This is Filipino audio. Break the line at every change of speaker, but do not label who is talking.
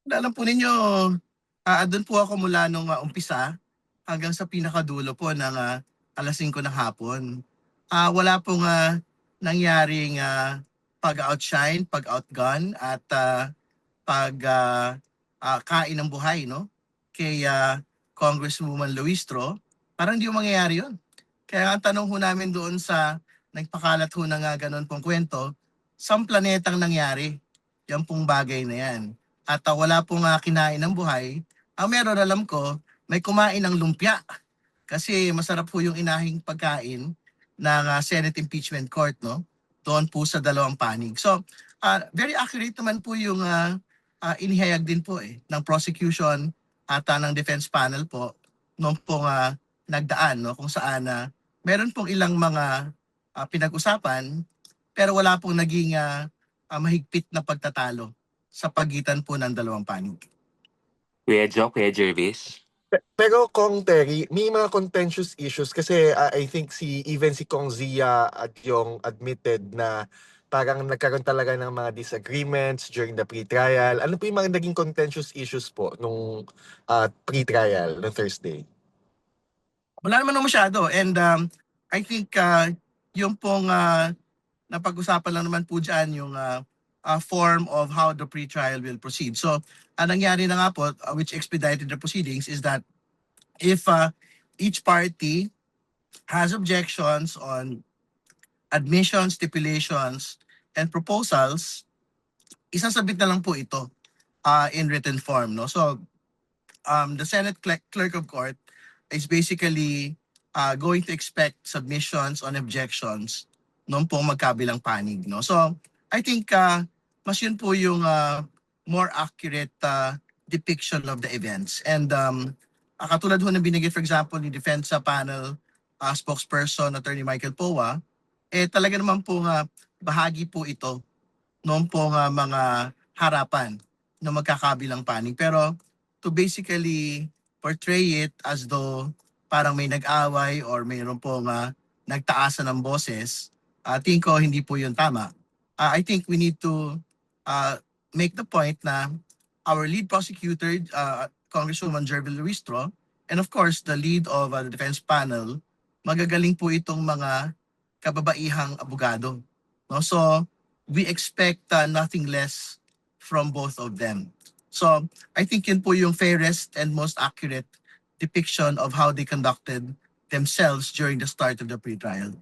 Alam po ninyo, do'n po ako mula nung, umpisa hanggang sa pinakadulo po ng, 5:00 ng hapon. Wala pong, nangyaring, pag-outshine, pag-outgun at, kain ng buhay 'no, kay, Congresswoman Luistro. Parang hindi ho mangyayari 'yun. Kaya ang tanong ho namin doon sa nagpakalat ho ng, gano'n pong kwento, saang planetang nangyari 'yang pong bagay na 'yan? At, wala pong, kinain ng buhay. Ang meron alam ko, may kumain ng lumpia kasi masarap po yung inahing pagkain ng, Senate Impeachment Court 'no, doon po sa dalawang panig. So, very accurate naman po yung, inihayag din po, ng prosecution at, ng defense panel po noon pong, nagdaan 'no, kung saan, meron pong ilang mga, pinag-usapan pero wala pong naging, mahigpit na pagtatalo sa pagitan po ng dalawang panig.
Kuya Joe, Kuya Jervis?
Pero Kong Terry, may mga contentious issues kasi I think even si Kong Zia at yung admitted na parang nagkaroon talaga ng mga disagreements during the pre-trial. Ano po yung mga naging contentious issues po nung pre-trial no Thursday?
Wala naman masyado and, I think, yung pong, napag-usapan lang naman po diyan yung, form of how the pre-trial will proceed. So, ang nangyari na nga po, which expedited the proceedings is that if, each party has objections on admissions, stipulations, and proposals, isasabit na lang po ito, in written form 'no. So, the Senate Clerk of Court is basically, going to expect submissions on objections noon pong magkabilang panig 'no. So, I think, mas yun po yung, more accurate, depiction of the events. And, katulad ho ng binigay for example ni defense panel, spokesperson Attorney Michael Poa, talaga naman po nga bahagi po ito noon pong, mga harapan ng magkakabilang panig. Pero to basically portray it as though parang may nag-away or mayroon pong, nagtaasan ng boses, tingin ko hindi po yun tama. I think we need to, make the point na our lead prosecutor, Congresswoman Jervil Luistro, and of course the lead of, the defense panel, magagaling po itong mga kababaihang abogado. No? So, we expect, nothing less from both of them. So, I think yun po yung fairest and most accurate depiction of how they conducted themselves during the start of the pre-trial.